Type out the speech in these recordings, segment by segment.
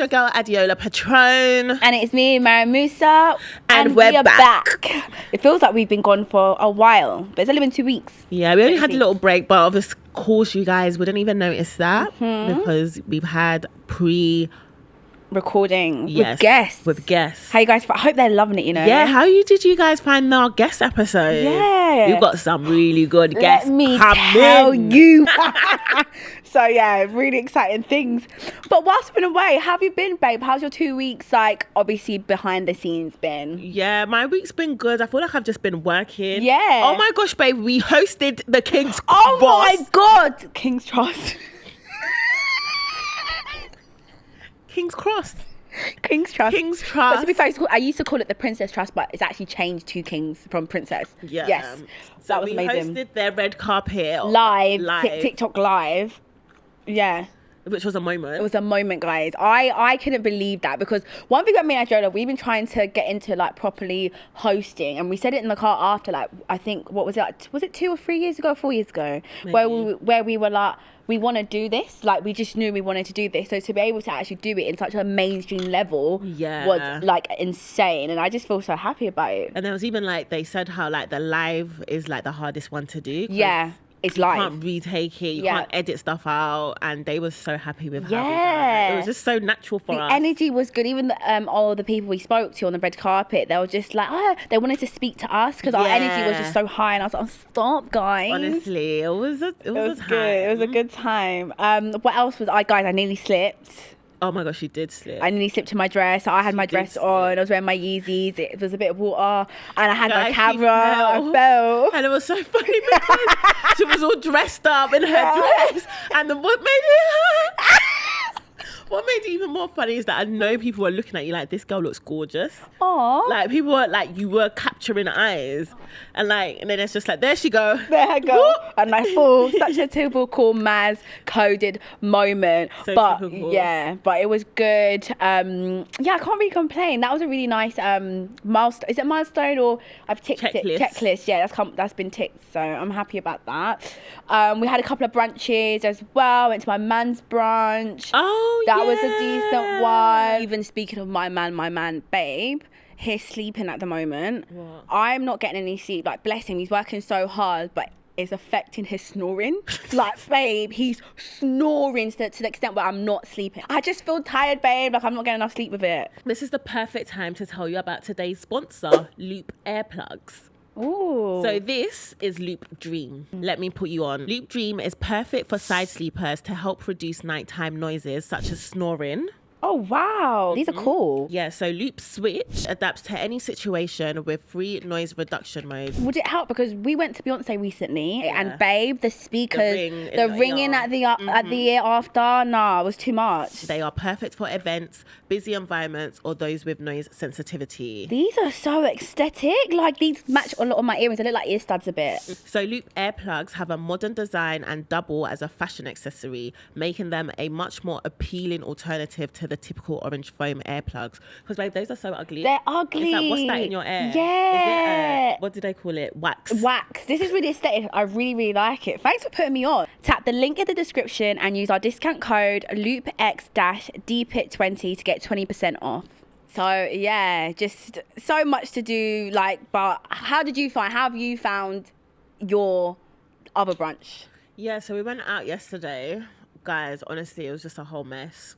your girl Adeola Patron. And it's me, Mara Musa. And we are back. It feels like we've been gone for a while, but it's only been 2 weeks. Yeah, we only had a little break, but of course you guys wouldn't even notice that because we've had recording with guests. How you guys? I hope they're loving it. Yeah. How did you guys find our guest episode? Yeah, we've got some really good guests. Let me tell you. So yeah, really exciting things. But whilst I've been away, how have you been, babe? How's your 2 weeks, like, obviously behind the scenes been? Yeah, my week's been good. I feel like I've just been working. Yeah. Oh my gosh, babe, we hosted the King's Cross. Oh my God, King's Trust. King's Cross. King's Trust. King's Trust. But to be fair, I used to call it the Princess Trust, but it's actually changed to King's from Princess. Yeah. Yes. So that was amazing. We hosted their red carpet. Live. TikTok live. Yeah. Which was a moment. It was a moment, guys. I couldn't believe that, because one thing about me and Adeola, we've been trying to get into like properly hosting, and we said it in the car after, like, I think, what was it? Like, was it 2 or 3 years ago, 4 years ago? Maybe. Where we were like, we want to do this. Like, we just knew we wanted to do this. So to be able to actually do it in such a mainstream level was like insane. And I just feel so happy about it. And there was even like, they said how like the live is like the hardest one to do. Yeah. It's live. You can't retake it. You can't edit stuff out. And they were so happy with how we done it. It was just so natural for us. The energy was good. Even all the people we spoke to on the red carpet, they were just like, they wanted to speak to us because our energy was just so high. And I was like, stop, guys. Honestly, it was good. It was a good time. What else was guys? I nearly slipped. Oh my gosh, you did slip. I nearly slipped in my dress. I had my dress on. I was wearing my Yeezys. It was a bit of water. And I had my camera. I fell. And it was so funny because she was all dressed up in her dress. And what made it even more funny is that I know people were looking at you like, this girl looks gorgeous. Aww. Like, people were like, you were capturing eyes. And then it's just like, there she go. There I go. And I fall. Such a typical Maz coded moment. So but typical. Yeah, but it was good. I can't really complain. That was a really nice milestone. Is it milestone or I've ticked it? Checklist. Yeah, that's been ticked. So I'm happy about that. We had a couple of brunches as well. Went to my man's brunch. Oh, that was a decent one. Even speaking of my man, babe, he's sleeping at the moment. What? I'm not getting any sleep. Like, bless him, he's working so hard, but it's affecting his snoring. Like, babe, he's snoring to the extent where I'm not sleeping. I just feel tired, babe. Like, I'm not getting enough sleep with it. This is the perfect time to tell you about today's sponsor, Loop Earplugs. Ooh. So this is Loop Dream. Let me put you on. Loop Dream is perfect for side sleepers to help reduce nighttime noises such as snoring. Oh, wow. These are cool. Yeah, so Loop Switch adapts to any situation with free noise reduction mode. Would it help? Because we went to Beyonce recently and, babe, the speakers, the ringing at the ear after, it was too much. They are perfect for events, busy environments, or those with noise sensitivity. These are so aesthetic. Like, these match a lot of my earrings. They look like ear studs a bit. So Loop earplugs have a modern design and double as a fashion accessory, making them a much more appealing alternative to the typical orange foam earplugs. Because, babe, those are so ugly. They're ugly. Like, what's that in your ear? Yeah. Is it what do they call it? Wax. This is really aesthetic. I really, really like it. Thanks for putting me on. Tap the link in the description and use our discount code LoopX-DPIT20 to get 20% off. So yeah, just so much to do. Like, but how have you found your other brunch? Yeah, so we went out yesterday. Guys, honestly, it was just a whole mess.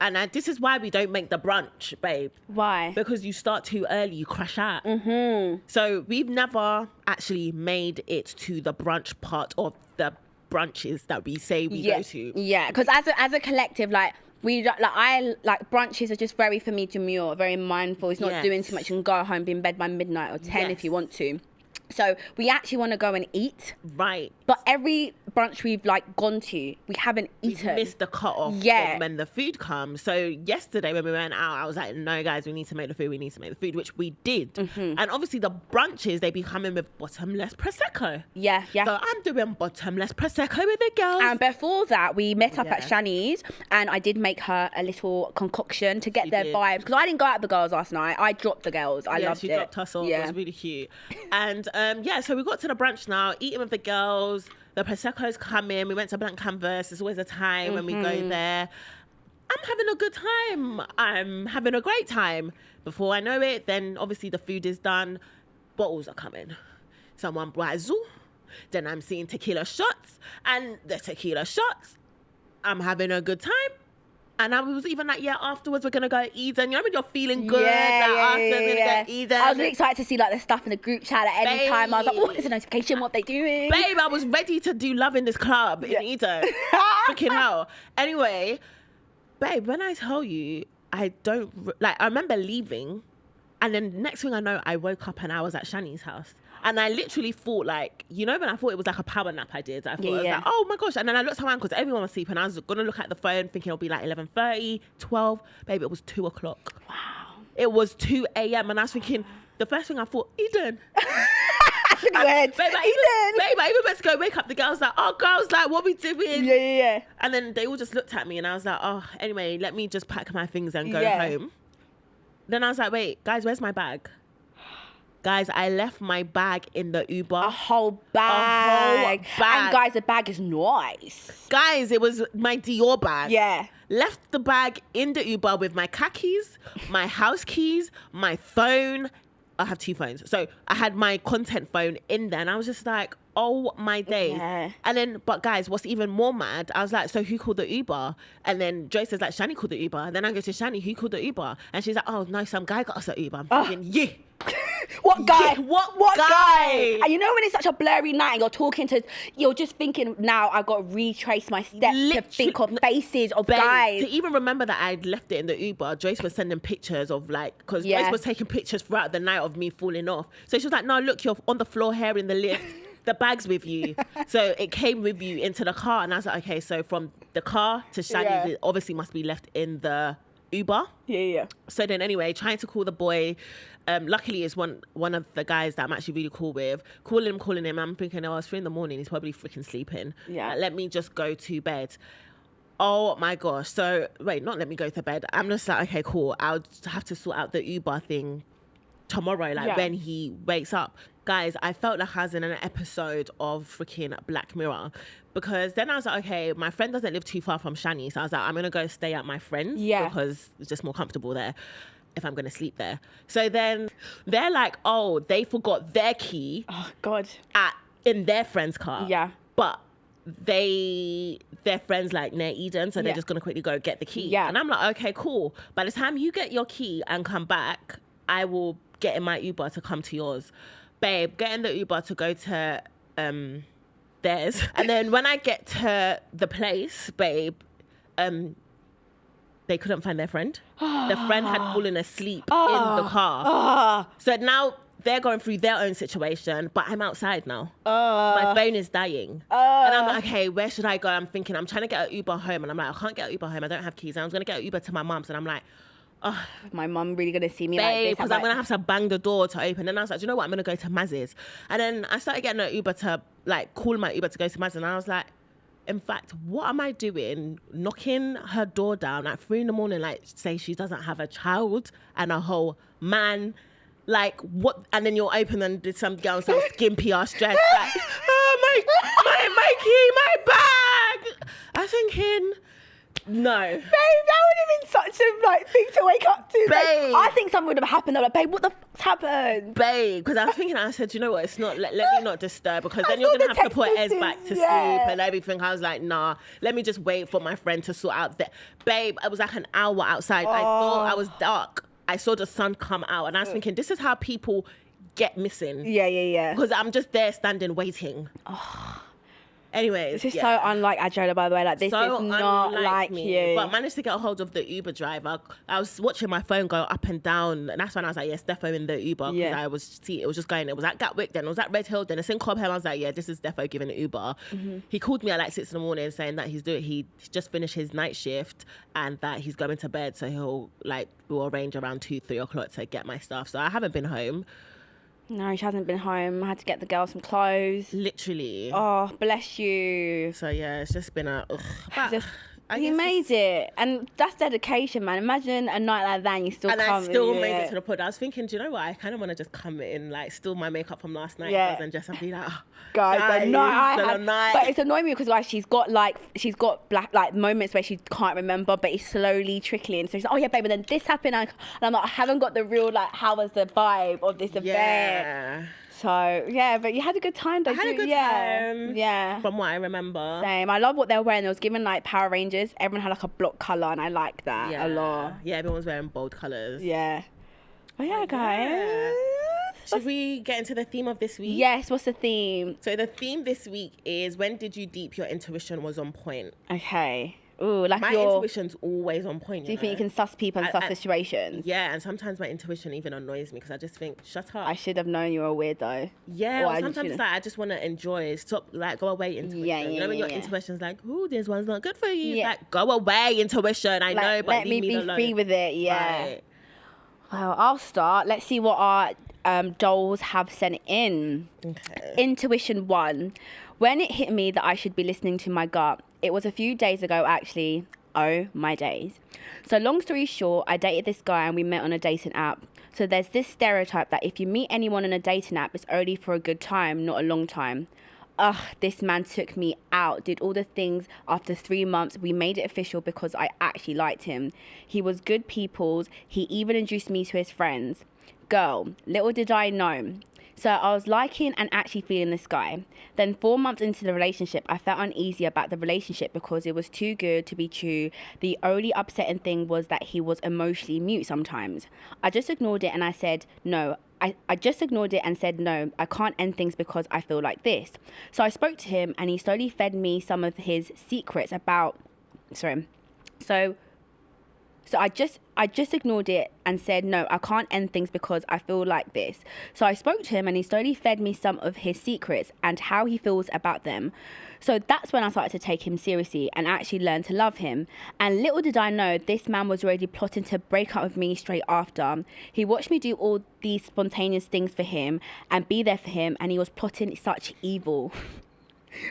And this is why we don't make the brunch, babe. Why? Because you start too early, you crash out. Mm-hmm. So we've never actually made it to the brunch part of the brunches that we say we go to. Yeah, because as a collective, brunches are just very, for me, demure, very mindful. It's not doing too much. You can go home, be in bed by midnight or 10 if you want to. So we actually want to go and eat. Right. But every brunch we've gone to, we haven't eaten. We've missed the cut-off when the food comes. So yesterday when we went out, I was like, no, guys, we need to make the food, which we did. Mm-hmm. And obviously the brunches, they be coming with bottomless Prosecco. Yeah. So I'm doing bottomless Prosecco with the girls. And before that, we met up at Shani's, and I did make her a little concoction to get their vibes. Because I didn't go out with the girls last night. I dropped the girls. I loved it. She dropped us all. It was really cute. And so we got to the brunch now, eating with the girls. The Prosecco's come in. We went to Blank Canvas. It's always a time when we go there. I'm having a good time. I'm having a great time. Before I know it, then obviously the food is done. Bottles are coming. Someone brazu. Then I'm seeing tequila shots. And the tequila shots, I'm having a good time. And I was even like, yeah, afterwards we're going to go Eden. You know when you're feeling good? Afterwards we're going to go Eden. I was really excited to see like the stuff in the group chat at any time. I was like, oh, there's a notification. What they doing? Babe, I was ready to do Love in this club in Eden. Freaking hell. Anyway, babe, when I tell you, I remember leaving. And then next thing I know, I woke up and I was at Shani's house. And I literally thought like, you know, when I thought it was like a power nap I did, I thought it was like, oh my gosh. And then I looked around because everyone was sleeping. I was going to look at the phone thinking it'll be like 11:30, 12. Babe, it was 2 o'clock. Wow. It was 2 a.m. And I was thinking, the first thing I thought, Eden. Babe, I even went to go wake up. The girls like, oh, girls, like, what we doing? Yeah. And then they all just looked at me and I was like, oh, anyway, let me just pack my things and go home. Then I was like, wait, guys, where's my bag? Guys, I left my bag in the Uber. A whole bag. And guys, the bag is nice. Guys, it was my Dior bag. Yeah. Left the bag in the Uber with my car keys, my house keys, my phone. I have 2 phones. So I had my content phone in there and I was just like, oh my days. Yeah. And then, but guys, what's even more mad, I was like, so who called the Uber? And then Joy says like, Shani called the Uber. And then I go to Shani, who called the Uber? And she's like, oh no, some guy got us an Uber. I'm thinking, yeah. What guy? Yeah, what guy? And you know when it's such a blurry night and you're just thinking, now I've got to retrace my steps to think of faces of guys. To even remember that I'd left it in the Uber, Joyce was sending pictures of like, because Joyce was taking pictures throughout the night of me falling off. So she was like, no, look, you're on the floor here in the lift. The bag's with you. So it came with you into the car. And I was like, okay, so from the car to Shani's, it obviously must be left in the Uber. Yeah. So then anyway, trying to call the boy. Luckily it's one of the guys that I'm actually really cool with. Calling him. I'm thinking, oh, it's 3 a.m. He's probably freaking sleeping. Yeah. Let me just go to bed. Oh my gosh. So wait, not let me go to bed. I'm just like, okay, cool. I'll have to sort out the Uber thing tomorrow, when he wakes up. Guys, I felt like I was in an episode of freaking Black Mirror, because then I was like, okay, my friend doesn't live too far from Shani, so I was like, I'm gonna go stay at my friend's because it's just more comfortable there if I'm gonna sleep there. So then they're like, oh, they forgot their key. Oh God. In their friend's car. Yeah. But their friends like near Eden, so they're just gonna quickly go get the key. Yeah. And I'm like, okay, cool. By the time you get your key and come back, I will get in my Uber to come to yours. Babe, get in the Uber to go to theirs. And then when I get to the place, babe, they couldn't find their friend. The friend had fallen asleep in the car. So now they're going through their own situation, but I'm outside now. My phone is dying. And I'm like, okay, where should I go? I'm thinking, I'm trying to get an Uber home. And I'm like, I can't get an Uber home. I don't have keys. And I was going to get an Uber to my mum's. And I'm like, oh, my mum really gonna see me like this? Because I'm gonna have to bang the door to open. And I was like, do you know what? I'm gonna go to Maz's. And then I started getting an Uber to call my Uber to go to Maz. And I was like, in fact, what am I doing? Knocking her door down at 3 a.m, say she doesn't have a child and a whole man. Like what? And then you'll open and did some girl so skimpy ass dress. Like, oh my key, my bag. I'm thinking, no. Babe, that would have been such a thing to wake up to. Babe. I think something would have happened. I'm like, babe, what the fuck's happened? Babe, because I was thinking, I said, you know what, it's not, let me not disturb, because then you're going to have to put Ez back to sleep and everything. I was like, nah, let me just wait for my friend to sort out that. Babe, it was like an hour outside. I thought I was dark. I saw the sun come out and I was thinking, this is how people get missing. Yeah. Because I'm just there standing waiting. Anyways, this is so unlike Adeola, by the way. Like, this so is not like me. you. But I managed to get a hold of the Uber driver. I was watching my phone go up and down, and that's when I was like, yes, defo in the Uber. Because it was just going, it was at Gatwick, then it was at Red Hill, then it's in Cobham. I was like, yeah, this is defo giving an Uber. He called me at 6 a.m. saying that he just finished his night shift and that he's going to bed, so we'll arrange around 2-3 o'clock to get my stuff. So I haven't been home. No, she hasn't been home. I had to get the girls some clothes. Literally. Oh, bless you. So yeah, it's just been He made it, and that's dedication, man. Imagine a night like that and you still and come. I still made it to the pod. I was thinking, do you know what? I kind of want to just come in, like, steal my makeup from last night, and just be like, oh, guys, the night. But it's annoying me because like she's got black like moments where she can't remember, but it's slowly trickling. So she's like, oh yeah, babe, and then this happened, and I'm like, I haven't got the real like how was the vibe of this event. Yeah. So yeah, but you had a good time though. I had a good time. Yeah. From what I remember. Same. I love what they were wearing. It was given like Power Rangers. Everyone had like a block colour and I like that a lot. Yeah, everyone was wearing bold colours. Yeah. Oh yeah, guys. Yeah. Should we get into the theme of this week? Yes, what's the theme? So the theme this week is, when did you deep your intuition was on point? Okay. Ooh, like my intuition's always on point. Do you think you can suss people and suss situations? Yeah, and sometimes my intuition even annoys me because I just think, shut up. I should have known you were a weirdo. Yeah, or sometimes it's like I just want to enjoy. Stop, like, go away, intuition. Yeah, you know when your intuition's like, ooh, this one's not good for you. Yeah. Like, go away, intuition. I know, but let me be free with it. Yeah. Right. Well, I'll start. Let's see what our dolls have sent in. Okay. Intuition 1. When it hit me that I should be listening to my gut, it was a few days ago, actually. Oh, my days. So long story short, I dated this guy and we met on a dating app. So there's this stereotype that if you meet anyone on a dating app, it's only for a good time, not a long time. Ugh, this man took me out, did all the things. After 3 months, we made it official because I actually liked him. He was good people's. He even introduced me to his friends. Girl, little did I know. So I was liking and actually feeling this guy. Then 4 months into the relationship, I felt uneasy about the relationship because it was too good to be true. The only upsetting thing was that he was emotionally mute sometimes. I just ignored it and I said, no. I just ignored it and said, no, I can't end things because I feel like this. So I spoke to him and he slowly fed me some of his secrets about... So I just ignored it and said, no, I can't end things because I feel like this. So I spoke to him and he slowly fed me some of his secrets and how he feels about them. So that's when I started to take him seriously and actually learn to love him. And little did I know, this man was already plotting to break up with me straight after. He watched me do all these spontaneous things for him and be there for him, and he was plotting such evil.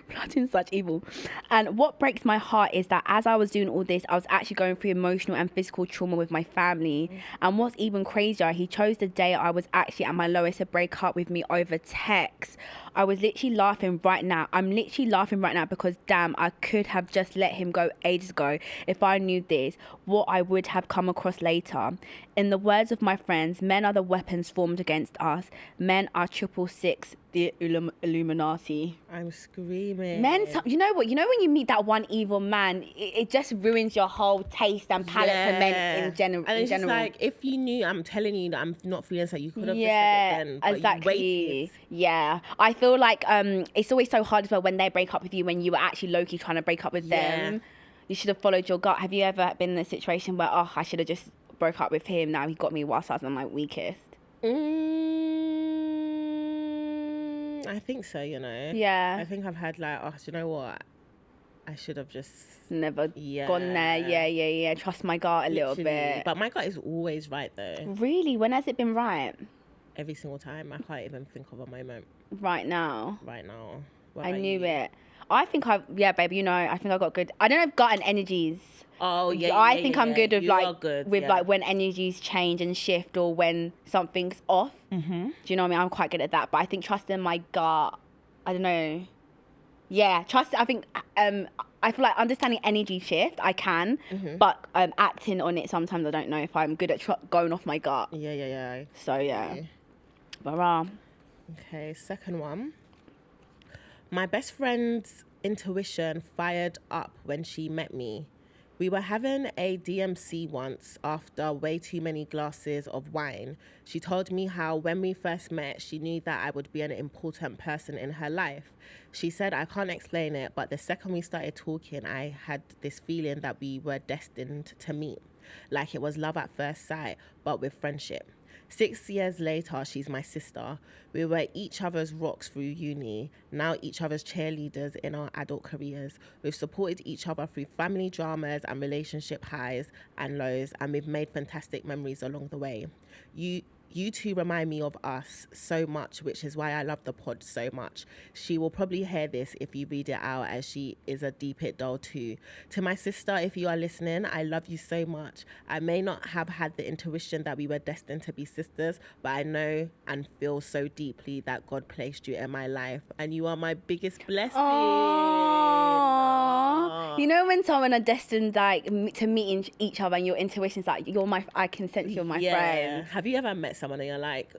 Plotting such evil. And what breaks my heart is that as I was doing all this, I was actually going through emotional and physical trauma with my family. And what's even crazier, he chose the day I was actually at my lowest to break up with me over text. I was literally laughing right now. I'm literally laughing right now because damn, I could have just let him go ages ago if I knew this, what I would have come across later. In the words of my friends, men are the weapons formed against us. Men are 666, the Illuminati. I'm screaming. Men, you know what? You know when you meet that one evil man, it just ruins your whole taste and palate for men in general. And it's just like, if you knew, I'm telling you that I'm not feeling so, you could have just said it then. But exactly. Yeah. I feel like it's always so hard as well when they break up with you when you were actually low-key trying to break up with them. You should have followed your gut. Have you ever been in a situation where, I should have just broke up with him, now he got me whilst I was on my weakest? I think so, you know. Yeah. I think I've had like, do you know what? I should have just never gone there. Yeah. Trust my gut a little bit. But my gut is always right though. Really? When has it been right? Every single time. I can't even think of a moment. Right now. What I knew it. I think baby, I think I got good. I don't know if gut and energies. Oh yeah. I think I'm good with like like when energies change and shift or when something's off. Mm-hmm. Do you know what I mean? I'm quite good at that. But I think trusting my gut, I don't know. Yeah, trust. I think I feel like understanding energy shift, I can, but acting on it sometimes I don't know if I'm good at going off my gut. Yeah. So yeah. Okay. Okay, second one. My best friend's intuition fired up when she met me. We were having a DMC once after way too many glasses of wine. She told me how when we first met, she knew that I would be an important person in her life. She said, I can't explain it, but the second we started talking, I had this feeling that we were destined to meet. Like it was love at first sight, but with friendship. 6 years later, she's my sister. We were each other's rocks through uni, now each other's cheerleaders in our adult careers. We've supported each other through family dramas and relationship highs and lows, and we've made fantastic memories along the way. You two remind me of us so much, which is why I love the pod so much. She will probably hear this if you read it out, as she is a deep it doll too. To my sister, if you are listening, I love you so much. I may not have had the intuition that we were destined to be sisters, but I know and feel so deeply that God placed you in my life, and you are my biggest blessing. Aww. You know when someone are destined like to meet each other, and your intuition's like, I can sense you're my friend. Have you ever met someone and you're like,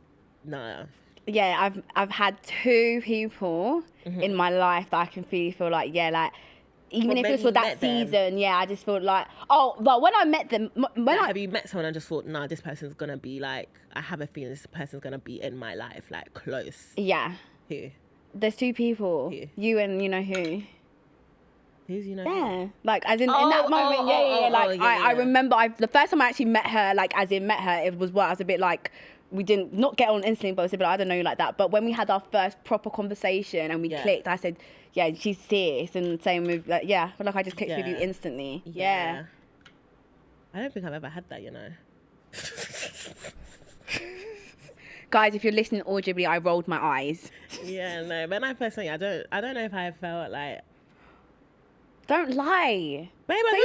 nah? Yeah, I've had 2 people in my life that I can feel like, yeah, like, even if it's for that season, yeah, I just felt like, but when I met them, have you met someone and just thought, nah, this person's gonna be like, I have a feeling this person's gonna be in my life, like, close? Yeah. Who? There's 2 people. Who? You and you know who. Who's you know? Yeah, like as in that moment, I remember the first time I actually met her, like as in met her, it was I was a bit like, we didn't not get on instantly, but I was a bit like, I don't know, like that. But when we had our first proper conversation and we clicked, I said, yeah, she's serious, and same with like, yeah, I feel like I just clicked with you instantly. Yeah. I don't think I've ever had that, you know. Guys, if you're listening audibly, I rolled my eyes. Yeah, no, when I first saw you, I don't know if I felt like. Don't lie. Babe, so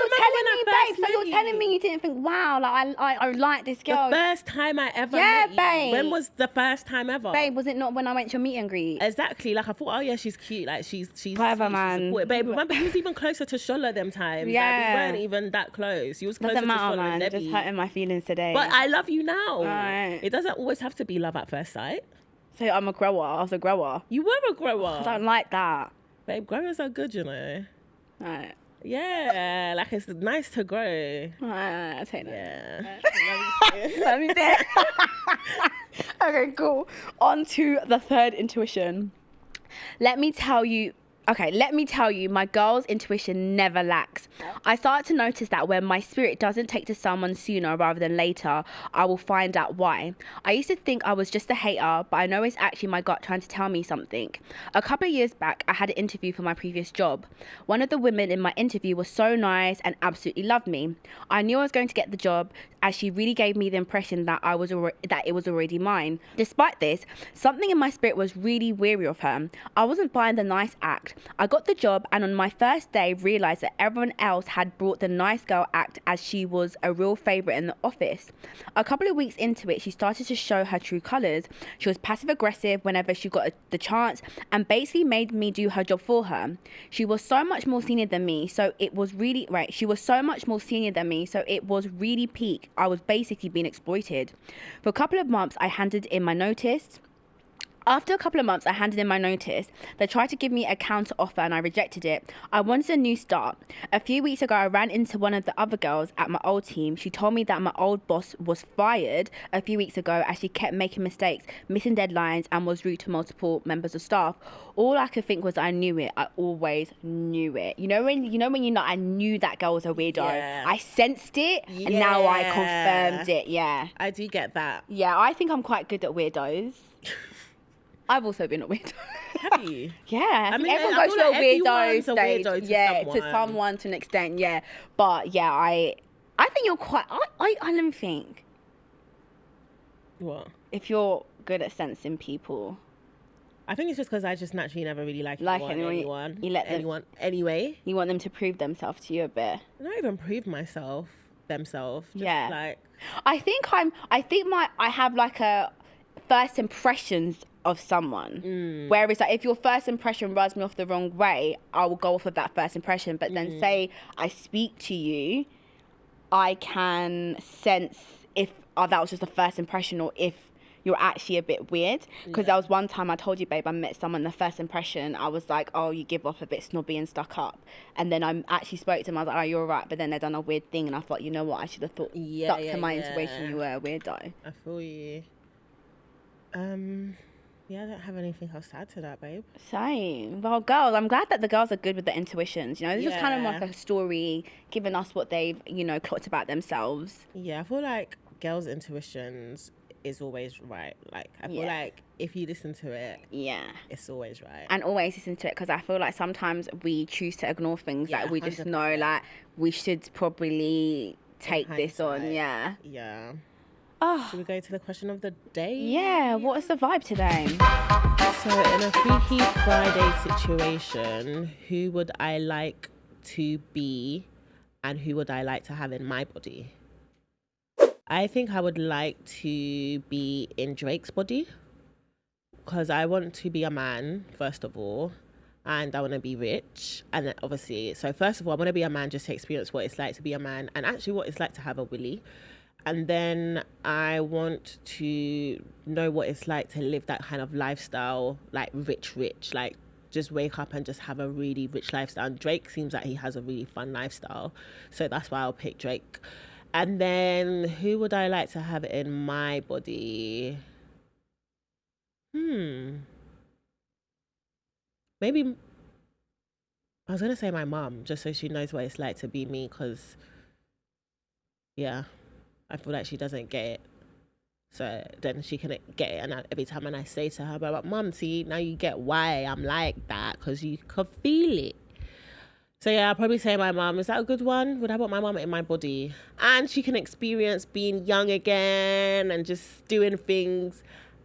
you're telling me you didn't think, wow, like I like this girl. The first time I ever met you. Babe. When was the first time ever? Babe, was it not when I went to your meet and greet? Exactly. Like I thought, oh yeah, she's cute. Like she's clever, man. Babe, remember he was even closer to Shola them times. Yeah. Like, we weren't even that close. You was closer doesn't matter, to Shola man. and Debbie. Just hurting my feelings today. But I love you now. Right. It doesn't always have to be love at first sight. So I'm a grower. I was a grower. You were a grower. I don't like that. Babe, growers are good, you know. Right. Yeah, like it's nice to grow. I take that. Yeah. Let me do it. Okay, cool. On to the third intuition. Let me tell you, my girl's intuition never lacks. I started to notice that when my spirit doesn't take to someone sooner rather than later, I will find out why. I used to think I was just a hater, but I know it's actually my gut trying to tell me something. A couple of years back, I had an interview for my previous job. One of the women in my interview was so nice and absolutely loved me. I knew I was going to get the job, as she really gave me the impression that it was already mine. Despite this, something in my spirit was really weary of her. I wasn't buying the nice act. I got the job, and on my first day realised that everyone else had brought the nice girl act, as she was a real favourite in the office. A couple of weeks into it, she started to show her true colours. She was passive aggressive whenever she got the chance, and basically made me do her job for her. She was so much more senior than me, so it was really peak. I was basically being exploited. For a couple of months, I handed in my notice. After a couple of months, I handed in my notice. They tried to give me a counter offer and I rejected it. I wanted a new start. A few weeks ago, I ran into one of the other girls at my old team. She told me that my old boss was fired a few weeks ago, as she kept making mistakes, missing deadlines, and was rude to multiple members of staff. All I could think was, I knew it. I always knew it. You know when I knew that girl was a weirdo. Yeah. I sensed it, and now I confirmed it. Yeah, I do get that. Yeah, I think I'm quite good at weirdos. I've also been a weirdo. Have you? Yeah. I mean, everyone goes through a weirdo stage. To someone to an extent, yeah. But yeah, I think you're quite. I let me think. What? If you're good at sensing people. I think it's just because I just naturally never really like anyone. You let anyone anyway. You want them to prove themselves to you a bit. Not even prove themselves. Yeah. Like. I have like a first impressions of someone, whereas like if your first impression rubs me off the wrong way, I will go off of that first impression. But then say I speak to you, I can sense if that was just a first impression or if you're actually a bit weird. Because there was one time I told you, babe, I met someone, the first impression I was like, oh, you give off a bit snobby and stuck up, and then I actually spoke to them. I was like, oh, you're right. But then they done a weird thing and I thought, you know what, I should have stuck to my intuition. You were a weirdo. I feel you. Yeah, I don't have anything else to add to that, babe. Same. Well, girls, I'm glad that the girls are good with the intuitions. You know, this is kind of like a story giving us what they've, clocked about themselves. Yeah, I feel like girls' intuitions is always right. Like, I feel like if you listen to it, it's always right. And always listen to it, because I feel like sometimes we choose to ignore things that we 100%. Just know, like, we should probably take this on. Yeah. Yeah. Oh, Should we go to the question of the day? yeah. What is the vibe today? So in a Freaky Friday situation, who would I like to be and who would I like to have in my body? I think I would like to be in Drake's body because I want to be a man, first of all, and I want to be rich. And then obviously, so first of all, I want to be a man just to experience what it's like to be a man and actually what it's like to have a willy. And then I want to know what it's like to live that kind of lifestyle, like rich, like just wake up and just have a really rich lifestyle. And Drake seems like he has a really fun lifestyle. So that's why I'll pick Drake. And then who would I like to have in my body? Maybe, I was going to say my mum, just so she knows what it's like to be me, because, yeah, I feel like she doesn't get it. So then she can get it. And every time when I say to her, but mum, see, now you get why I'm like that, because you could feel it. So yeah, I'll probably say my mum. Is that a good one? Would I want my mum in my body? And she can experience being young again and just doing things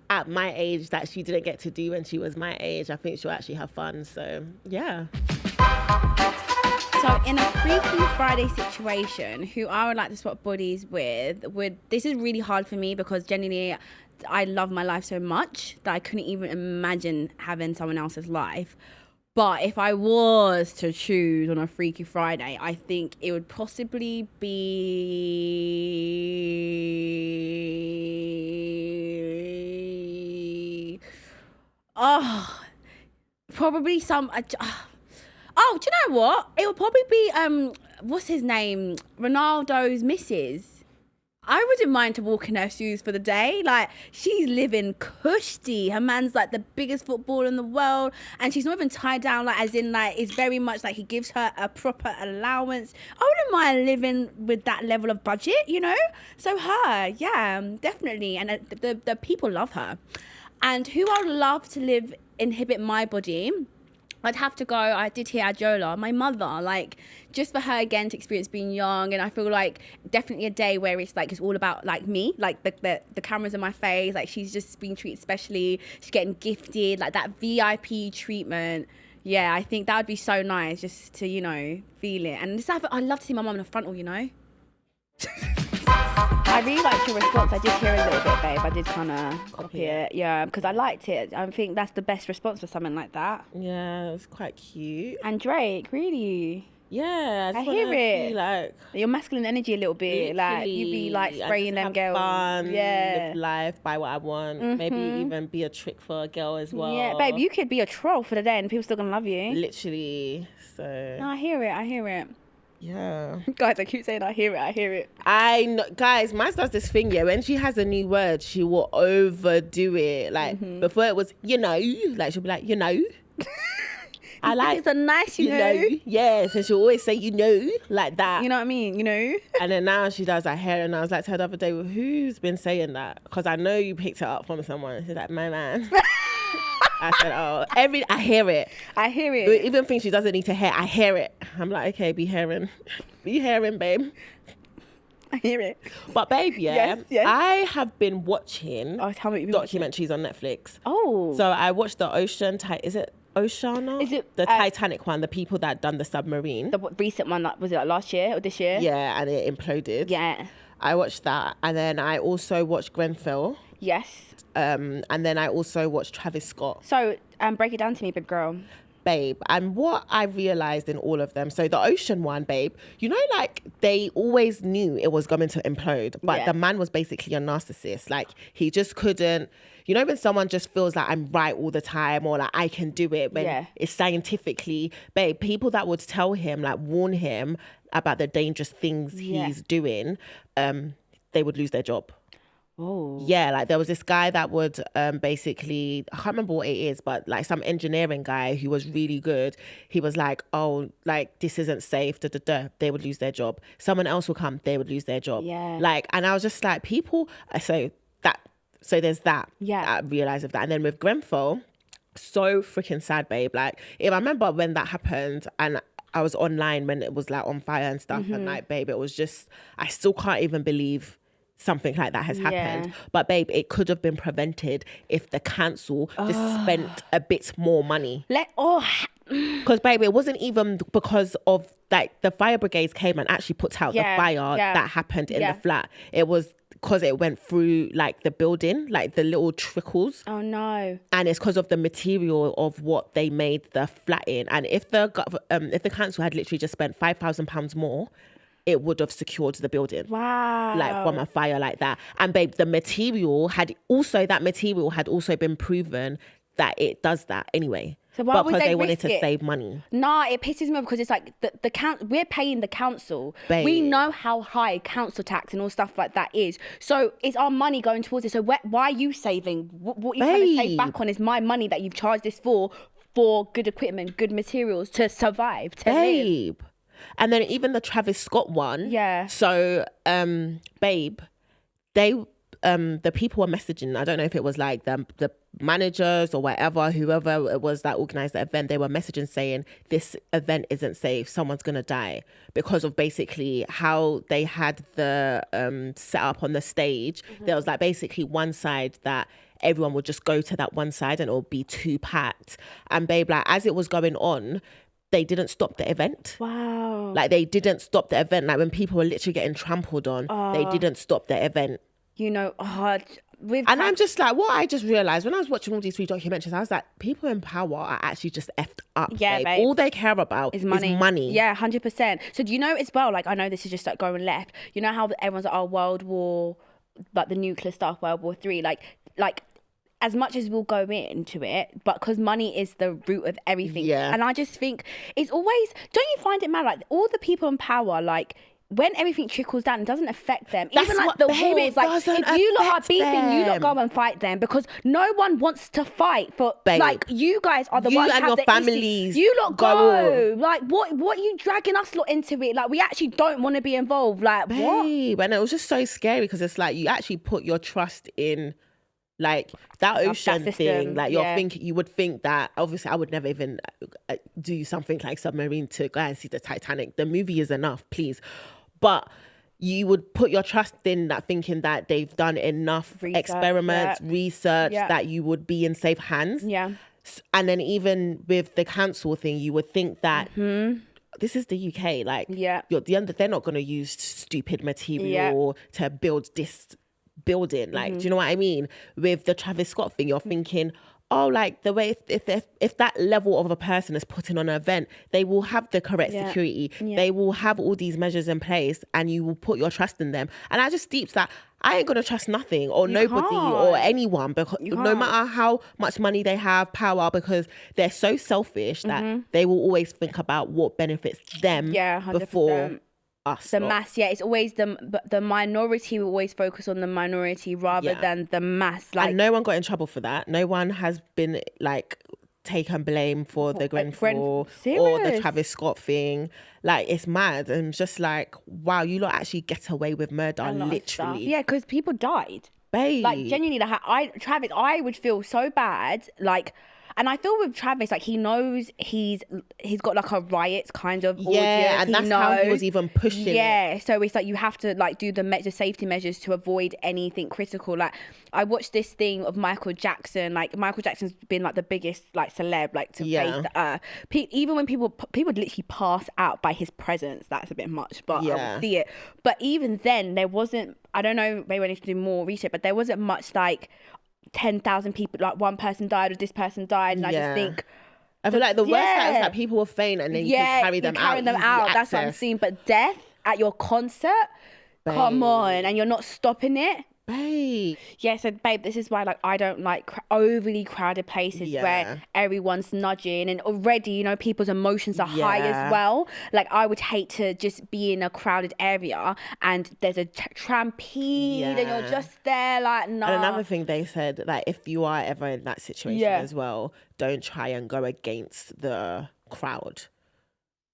at my age that she didn't get to do when she was my age. I think she'll actually have fun. So yeah. So in a Freaky Friday situation, who I would like to swap bodies with, this is really hard for me because genuinely I love my life so much that I couldn't even imagine having someone else's life. But if I was to choose on a Freaky Friday, I think it would possibly be... probably some... do you know what? It would probably be, what's his name? Ronaldo's missus. I wouldn't mind to walk in her shoes for the day. Like, she's living cushy. Her man's like the biggest footballer in the world, and she's not even tied down, like, as in, like, it's very much like he gives her a proper allowance. I wouldn't mind living with that level of budget, you know? So her, yeah, definitely. And the people love her. And who I would love to inhabit my body, I'd have to go, I did hear Adeola, my mother, like, just for her again to experience being young. And I feel like definitely a day where it's like, it's all about like me, like the cameras in my face, like she's just being treated specially, she's getting gifted, like that VIP treatment. Yeah, I think that would be so nice just to, you know, feel it. And I'd love to see my mum in the frontal, you know. I really liked your response. I did hear a little bit, babe. I did kind of copy it. Yeah, because I liked it. I think that's the best response for something like that. Yeah, it was quite cute. And Drake, really? Yeah, I hear it. Like your masculine energy a little bit. Like you be like spraying them girls. Fun, yeah, live life, buy what I want. Maybe even be a trick for a girl as well. Yeah, babe, you could be a troll for the day and people still gonna love you. Literally. So. No, I hear it. Yeah. Guys, I keep saying I hear it. I know, guys, Maz does this thing, yeah, when she has a new word, she will overdo it. Like, before it was, you know, like, she'll be like, you know. I like it's a nice, you know. Yeah, so she'll always say, you know, like that. You know what I mean? You know? And then now she does her hair, and I was like to her the other day, well, who's been saying that? Because I know you picked it up from someone. She's like, my man. I said, I hear it. Even things she doesn't need to hear, I hear it. I'm like, okay, be hearing, babe. I hear it. But babe, yeah, yes. I have been watching documentaries on Netflix. Oh. So I watched the is it Oceana? Is it the Titanic one? The people that done the submarine. The recent one, was it like last year or this year? Yeah, and it imploded. Yeah. I watched that, and then I also watched Grenfell. Yes. And then I also watched Travis Scott. So, break it down to me, big girl. Babe, and what I realized in all of them, so the ocean one, babe, you know, like, they always knew it was going to implode, but the man was basically a narcissist. Like, he just couldn't, you know, when someone just feels like I'm right all the time, or like I can do it, when it's scientifically, babe, people that would tell him, like, warn him about the dangerous things he's doing, they would lose their job. Oh. Yeah, like there was this guy that would basically, I can't remember what it is, but like some engineering guy who was really good. He was like, oh, like this isn't safe, they would lose their job. Someone else will come, they would lose their job. Yeah. Like, and I was just like, people, so there's that. Yeah. I realized of that. And then with Grenfell, so freaking sad, babe. Like, if I remember when that happened and I was online when it was like on fire and stuff, and like, babe, it was just, I still can't even believe something like that has happened. But babe, it could have been prevented if the council just spent a bit more money. Because babe, it wasn't even because of like the fire brigades came and actually put out the fire that happened in the flat. It was because it went through like the building, like the little trickles. Oh no. And it's because of the material of what they made the flat in. And if the council had literally just spent £5,000 more, it would have secured the building. Wow. Like from a fire like that. And babe, that material had also been proven that it does that anyway. So why would they wanted to risk it? save money. Nah, it pisses me off because it's like we're paying the council. Babe. We know how high council tax and all stuff like that is. So it's our money going towards it. So why are you saving? What you're trying to save back on is my money that you've charged this for good equipment, good materials to survive, to live. And then even the Travis Scott one. Yeah. So, babe, the people were messaging. I don't know if it was like the managers or whoever it was that organized the event. They were messaging saying this event isn't safe. Someone's gonna die because of basically how they had the set up on the stage. There was like basically one side that everyone would just go to that one side and it would be too packed. And babe, like as it was going on, they didn't stop the event. Wow. Like they didn't stop the event. Like when people were literally getting trampled on, they didn't stop the event. You know, I'm just like, what I just realised when I was watching all these 3 documentaries, I was like, people in power are actually just effed up. Yeah, babe. All they care about is money. Yeah, 100%. So do you know as well, like I know this is just like going left, you know how everyone's like, oh, World War, like the nuclear stuff, World War III, like as much as we'll go into it, but because money is the root of everything. Yeah. And I just think it's always, don't you find it mad, like all the people in power, like when everything trickles down, it doesn't affect them. That's even like what, the babe, wars, like if you lot are beefing, you lot go and fight them because no one wants to fight for. Babe, like you guys are the ones and have your the families. Issues. You lot go. Like what are you dragging us lot into it? Like we actually don't want to be involved. Like babe, what? And it was just so scary because it's like you actually put your trust in. Like that ocean thing, like you would think that obviously I would never even do something like submarine to go and see the Titanic. The movie is enough, please. But you would put your trust in that, thinking that they've done enough experiments, research, that you would be in safe hands. Yeah. And then even with the council thing, you would think that this is the UK. Like, they're not going to use stupid material to build this building. Like, do you know what I mean? With the Travis Scott thing, you're thinking, oh, like the way if that level of a person is putting on an event, they will have the correct security. They will have all these measures in place and you will put your trust in them. And I just deeps that I ain't gonna trust nothing or nobody or anyone because no matter how much money they have, power, because they're so selfish that they will always think about what benefits them before us. The mass, it's always the minority will always focus on the minority rather than the mass. Like, and no one got in trouble for that. No one has been like taken blame for the Grenfell or the Travis Scott thing. Like it's mad. And it's just like, wow, you lot actually get away with murder, literally. Yeah, because people died. Babe. Like genuinely, Travis, I would feel so bad. Like. And I feel with Travis, like he knows he's got like a riot kind of audience. Yeah, and that's how he was even pushing it. Yeah, so it's like you have to like do the safety measures to avoid anything critical. Like I watched this thing of Michael Jackson. Like Michael Jackson's been like the biggest like celeb like to face the earth. Even when people literally pass out by his presence, that's a bit much, but I would see it. But even then, there wasn't. I don't know. Maybe I need to do more research, but there wasn't much like 10,000 people, like one person died or this person died, and I just think I feel like the worst is that people will faint and then you can carry them out. That's what I'm seeing. But death at your concert, come on, and you're not stopping it. Babe. Yeah, so babe, this is why like I don't like overly crowded places where everyone's nudging and already, you know, people's emotions are high as well. Like I would hate to just be in a crowded area and there's a trampede and you're just there like, no. And another thing they said, like if you are ever in that situation as well, don't try and go against the crowd.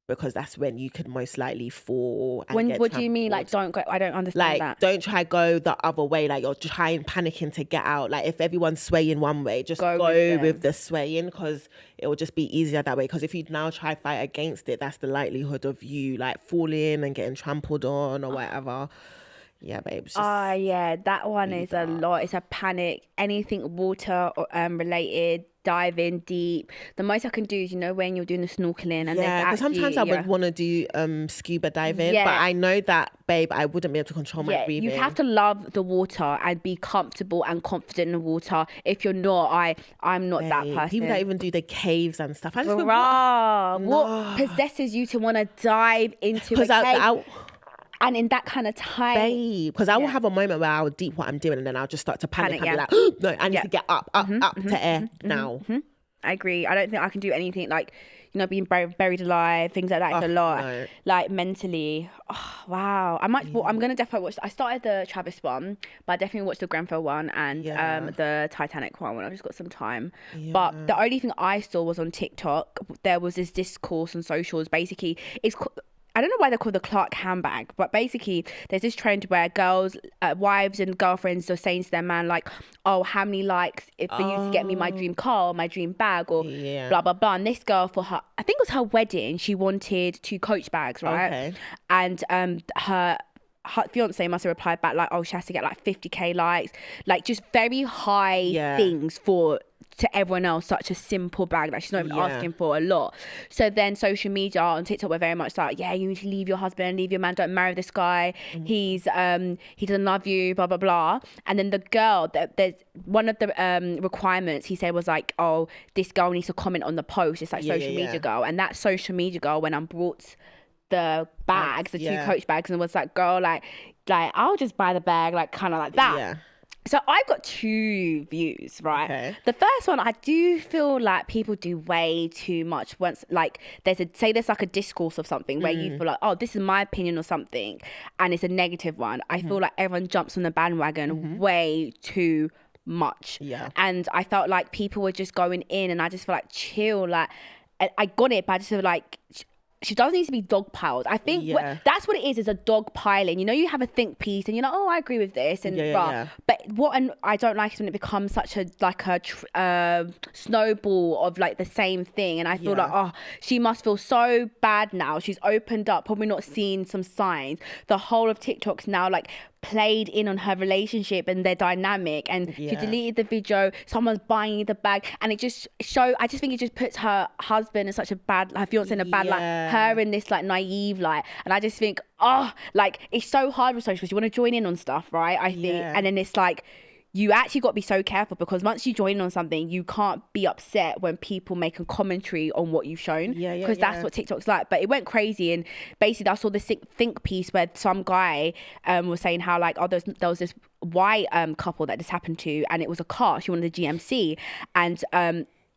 Because that's when you could most likely fall. And what do you mean? Like, don't go? I don't understand that. Don't try go the other way. Like, you're trying panicking to get out. Like, if everyone's swaying one way, just go with the swaying because it will just be easier that way. Because if you now try fight against it, that's the likelihood of you like falling and getting trampled on or whatever. Yeah, babe. Yeah, that one is a lot. It's a panic. Anything water related, dive in deep. The most I can do is, when you're doing the snorkeling and because sometimes I would want to do scuba diving, but I know that, babe, I wouldn't be able to control my breathing. You have to love the water and be comfortable and confident in the water. If you're not, I'm not that person. People that even do the caves and stuff. I just feel, what possesses you to want to dive into a cave? And in that kind of time, babe, because I will have a moment where I'll deep what I'm doing, and then I'll just start to panic and be like, no, I need to get up to air now. I agree. I don't think I can do anything like, being buried alive, things like that. It's a lot. No. Like mentally. Oh, wow. I'm gonna definitely watch. I started the Travis one, but I definitely watched the Grenfell one and the Titanic one when I've just got some time. Yeah. But the only thing I saw was on TikTok. There was this discourse on socials. Basically, I don't know why they're called the Clark handbag, but basically there's this trend where girls, wives and girlfriends are saying to their man like, oh, how many likes for you to get me my dream car or my dream bag or blah, blah, blah. And this girl for her, I think it was her wedding, she wanted 2 Coach bags, right? Okay. And her fiance must have replied back like, oh, she has to get like 50k likes, like just very high things to everyone else, such a simple bag that she's not even asking for a lot. So then social media on TikTok were very much like, yeah, you need to leave your husband, leave your man, don't marry this guy. He doesn't love you, blah blah blah. And then the girl, there's one of the requirements he said was like, oh, this girl needs to comment on the post. It's like social media girl, and that social media girl went and brought the bags, the 2 Coach bags, and was like, girl, like I'll just buy the bag, like kind of like that. So I've got 2 views, right? Okay. The first one, I do feel like people do way too much once, like there's like a discourse of something where you feel like, oh, this is my opinion or something, and it's a negative one. I feel like everyone jumps on the bandwagon way too much. Yeah. And I felt like people were just going in, and I just feel like chill, like I got it, but I just feel like she doesn't need to be dogpiled. I think that's what it is a dog piling. You have a think piece and you're like, oh, I agree with this. And But I don't like is when it becomes such a snowball of like the same thing. And I feel like, oh, she must feel so bad now. She's opened up, probably not seen some signs. The whole of TikTok's now like played in on her relationship and their dynamic, and she deleted the video, someone's buying you the bag, and I just think it just puts her husband in such a bad, her fiance in a bad light, her in this like naive light, and I just think, like it's so hard with social because you want to join in on stuff, right? I think and then it's like you actually got to be so careful, because once you join on something, you can't be upset when people make a commentary on what you've shown, because that's what TikTok's like. But it went crazy, and basically I saw this think piece where some guy was saying how like, there was this white couple that this happened to, and it was a car, she wanted a GMC, and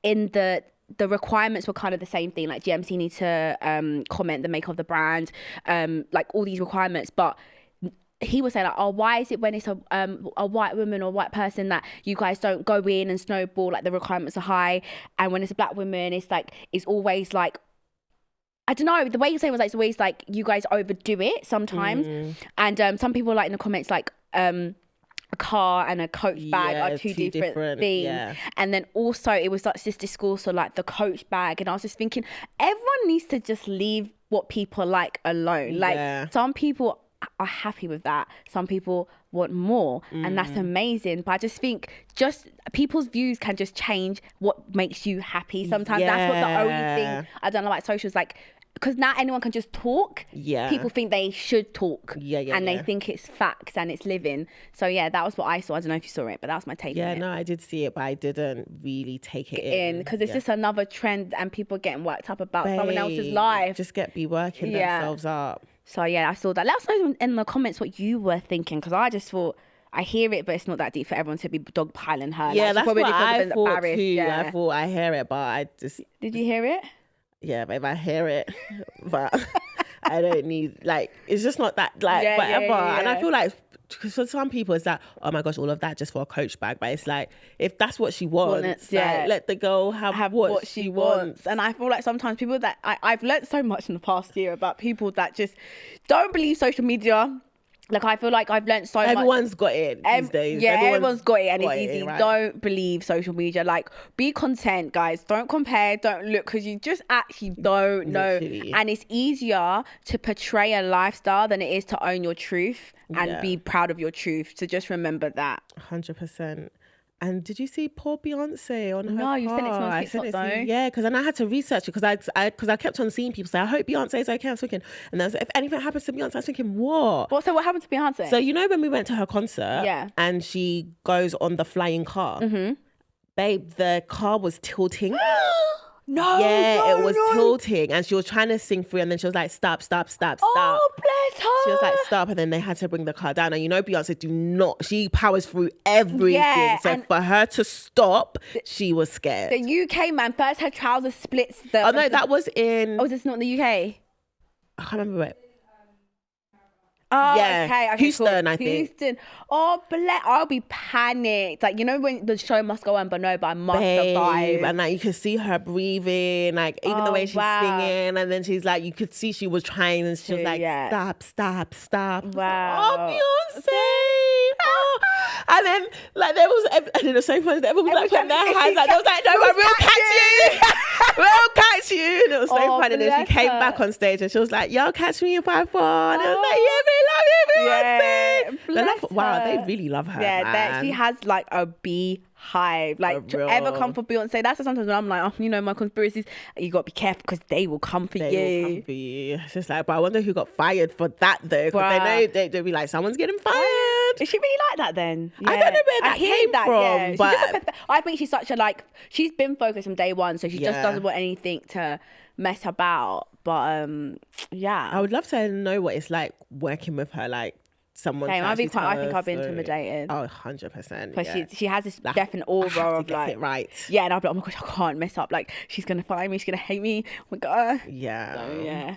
in the requirements were kind of the same thing, like GMC need to comment the make of the brand, like all these requirements, but he was saying like, oh, why is it when it's a white woman or white person that you guys don't go in and snowball, like the requirements are high, and when it's a black woman, it's like, it's always like, I don't know, the way you're saying was like, it's always like you guys overdo it sometimes. And some people like in the comments like, a car and a Coach bag are two different things. And then also it was like this discourse of like the Coach bag, and I was just thinking everyone needs to just leave what people like alone. Like some people are happy with that, some people want more, and that's amazing. But I just think just people's views can just change what makes you happy sometimes. That's what the only thing I don't know about socials, like, because now anyone can just talk. People think they should talk. And they think it's facts and it's living. So that was what I saw. I don't know if you saw it, but that was my take on it. No, I did see it, but I didn't really take it in, because it's just another trend, and people getting worked up about someone else's life. Just be working themselves up. So I saw that. Let us know in the comments what you were thinking, because I just thought, I hear it, but it's not that deep for everyone to be dogpiling her. Yeah, that's what I thought too. I thought I hear it, but I just... Did you hear it? Yeah, babe, I hear it, but I don't need, like, it's just not that, like, whatever. And I feel like, because for some people it's like, oh my gosh, all of that just for a Coach bag. But it's like, if that's what she wants, like, let the girl have what she wants. And I feel like sometimes people that I've learned so much in the past year about people that just don't believe social media, Like, I feel like I've learned so much. Everyone's got it these days. Yeah, everyone's got it, and it's easy. Right? Don't believe social media. Like, be content, guys. Don't compare. Don't look, because you just actually don't know. And it's easier to portray a lifestyle than it is to own your truth and be proud of your truth. So just remember that. 100%. And did you see poor Beyonce on her No, you sent it to me on TikTok, though. Yeah, because then I had to research it because I kept on seeing people say, I hope Beyonce's okay. I was thinking, and then if anything happens to Beyonce, I was thinking, what? So what happened to Beyonce? So, you know, when we went to her concert and she goes on the flying car, babe, the car was tilting. It was tilting, and she was trying to sing through, and then she was like, stop. Oh, bless her. She was like, stop, and then they had to bring the car down. And you know, Beyonce she powers through everything. Yeah, so for her to stop, she was scared. The UK man, first her trousers splits. That was in. Oh, is this not in the UK? I can't remember where. Oh, okay, Houston, cool. I think. Houston. Oh, I'll be panicked. Like, you know when the show must go on, but I must survive. And like you could see her breathing, like even the way she's singing, and then she's like, you could see she was trying, and she was like, stop. Wow. Oh, Beyonce. Oh. And then like there was, and it was so funny. Everyone was like putting their hands like, they was like, no, I will catch you. We'll catch you. And it was so funny. And then she came back on stage and she was like, y'all catch me if I fall. And it was like, yeah, we love you, Beyonce. Wow, they really love her. Yeah, man. she has like a beehive. Like, to ever come for Beyonce, that's sometimes when I'm like, oh, you know, my conspiracies, you got to be careful because they will come for you. They will come for you. It's just like, but I wonder who got fired for that though. Because they know they'll be like, someone's getting fired. Is she really like that then? Yeah. I don't know where that came from. Yeah. But I think she's such a she's been focused from day one, so she just doesn't want anything to mess about. But I would love to know what it's like working with her, like someone. I think I've been intimidated. Oh, 100%. Because she has this definite aura of like it right. Yeah, and I'll be like, oh my gosh, I can't mess up. Like, she's gonna find me, she's gonna hate me. Oh my god. Yeah. So, yeah.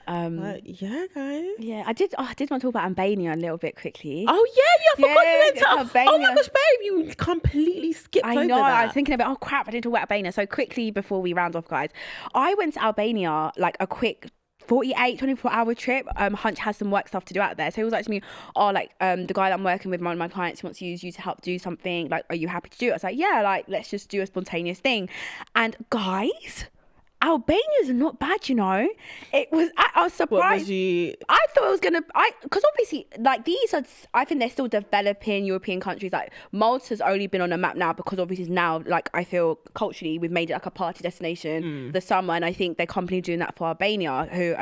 Yeah, guys. Yeah, I did want to talk about Albania a little bit quickly. Oh yeah, I forgot you went to Albania. Oh my gosh, babe, you completely skipped over that. I know, I was thinking about, oh crap, I didn't talk about Albania. So quickly before we round off, guys, I went to Albania like a quick 24-hour trip. Hunch has some work stuff to do out there, so he was like to me, oh, like the guy that I'm working with, one of my clients, wants to use you to help do something, like, are you happy to do it? I was like, yeah, like, let's just do a spontaneous thing. And guys, Albania's not bad, you know. It was. I was surprised. I thought it was gonna. Because obviously, like, these are. I think they're still developing European countries. Like, Malta's only been on a map now because obviously now, like, I feel culturally we've made it like a party destination this summer, and I think their company doing that for Albania, who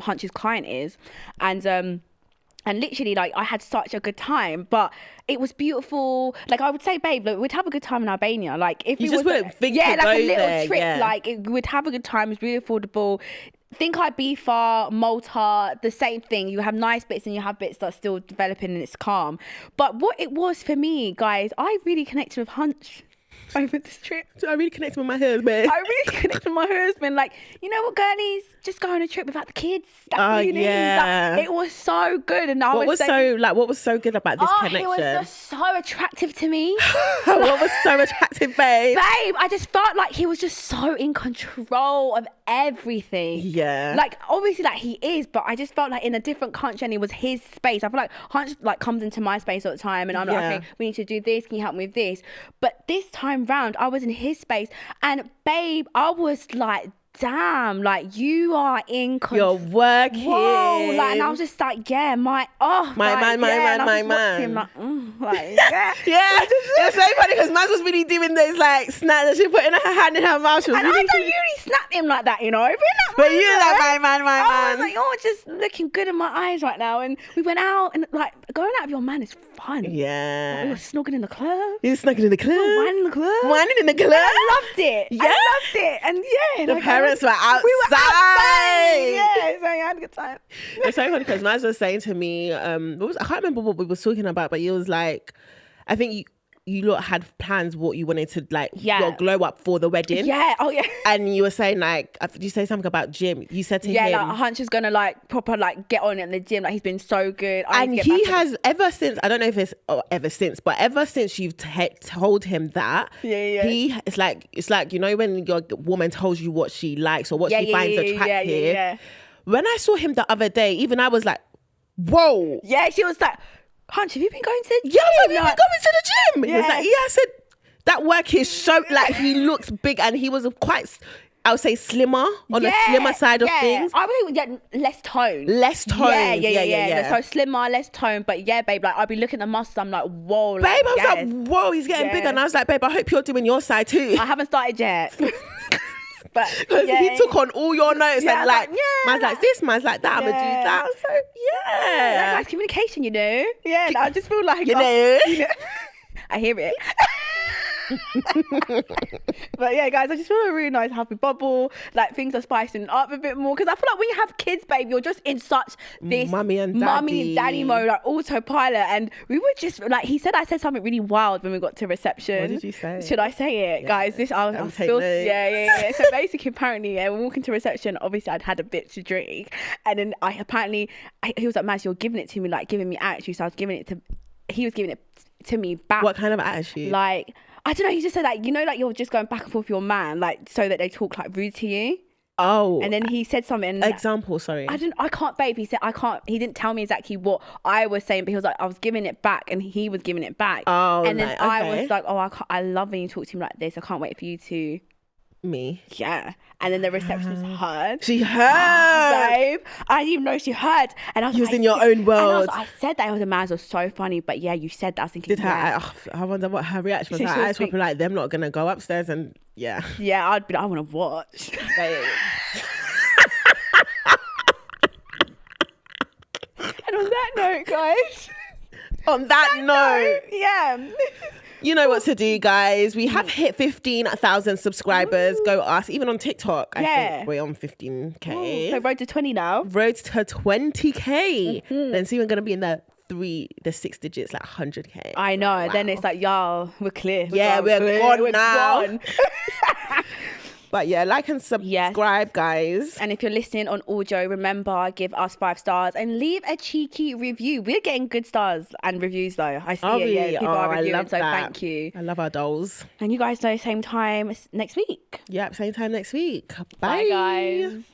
Hunch's client is, and literally, like, I had such a good time, but it was beautiful. Like, I would say, babe, like, we'd have a good time in Albania. Like, if you we just wouldn't think like a little there, trip, like, we'd have a good time. It's really affordable. Think Ibiza, Malta, the same thing. You have nice bits and you have bits that are still developing and it's calm. But what it was for me, guys, I really connected with Hunch over this trip. So I really connected with my husband. Like, you know what, girlies? Just go on a trip without the kids. Yeah. It was so good. And what was so good about this connection? He was just so attractive to me. What was so attractive, babe? Babe, I just felt like he was just so in control of everything. Yeah. Like, obviously, like, he is, but I just felt like in a different country and it was his space. I feel like Hunch, like, comes into my space all the time and I'm like, okay, we need to do this. Can you help me with this? But this time round, I was in his space and, babe, I was like, damn, like, you are in control. You're working. Whoa, like, and I was just like, yeah, my man. Like, yeah. Yeah. It was so funny because Maz was really doing those, like, snaps that she put in her hand in her mouth. And I don't usually snap him like that, you know. But you like, my man. I was like, oh, just looking good in my eyes right now. And we went out and, like, going out with your man is fun. Yeah. Like, we were snogging in the club. You were snogging in the club? Whining in the club. Whining in the club. I loved it. Yeah. I loved it. And yeah. The parents were outside. We were outside. Yeah, so I had a good time. It's so funny because Maz was saying to me, I can't remember what we were talking about, but he was like, I think you lot had plans what you wanted to, like, your glow up for the wedding. Yeah. Oh, yeah. And you were saying, like, did you say something about gym? You said to him, yeah, like, Hunch is gonna, like, proper, like, get on in the gym. Like, he's been so good. And he has ever since. I don't know if it's ever since, but ever since you've told him that, it's like, you know, when your woman tells you what she likes or what she finds attractive. When I saw him the other day, even I was like, Whoa. Yeah, she was like, Hunch, have you been going to the gym? Yeah, I was like, you been going to the gym? He was Yeah. like, yeah, I said, that work is so, like, he looks big and he was quite, I would say, slimmer, on the slimmer side of things. I would think less tone. Less tone. Yeah. So slimmer, less tone. But yeah, babe, like, I'd be looking at the muscles, I'm like, whoa. Babe, I was like, whoa, he's getting bigger. And I was like, babe, I hope you're doing your side too. I haven't started yet. But he took on all your notes and like, man's like this, man's like that, I'm gonna do that. I was like, yeah. That's communication, you know? Yeah, I just feel like, you know. I hear it. But yeah, guys, I just feel a really nice happy bubble. Like, things are spicing up a bit more, because I feel like when you have kids, babe, you're just in such this mummy and daddy mode, like autopilot. And we were just like, I said something really wild when we got to reception. What did you say? Should I say it? Yeah. Guys, this I was still so basically, apparently, we're walking to reception. Obviously, I'd had a bit to drink, and then he was like, Maz, you're giving it to me, like giving me attitude. So he was giving it to me back. What kind of attitude? Like, I don't know, he just said, like, you know, like, you're just going back and forth with your man, like, so that they talk, like, rude to you. Oh. And then he said something. Example, sorry. I can't, babe. He said, he didn't tell me exactly what I was saying, but he was like, I was giving it back, and he was giving it back. Oh, and then I was like, I love when you talk to him like this. I can't wait for you to... Me. Yeah. And then the receptionist heard. She heard. Babe. I didn't even know she heard. And I was in your own world. I said that. The man was so funny. But yeah, you said that. I was thinking, I wonder what her reaction was. Her eyes were like, them not going to go upstairs and yeah. Yeah, I want to watch. And on that note, guys. On that note. Yeah. You know what to do, guys. We have hit 15,000 subscribers. Go us. Even on TikTok, I think we're on 15K. So road to 20 now. Road to 20K. Then soon we're going to be in the 6 digits, like 100K. I know. Wow. Then it's like, y'all, we're clear. We're gone now. But yeah, like and subscribe, guys. And if you're listening on audio, remember, give us 5 stars and leave a cheeky review. We're getting good stars and reviews, though. I see it. Yeah, people are reviewing, so thank you. I love our dolls. And you guys know, same time next week. Yep, same time next week. Bye guys.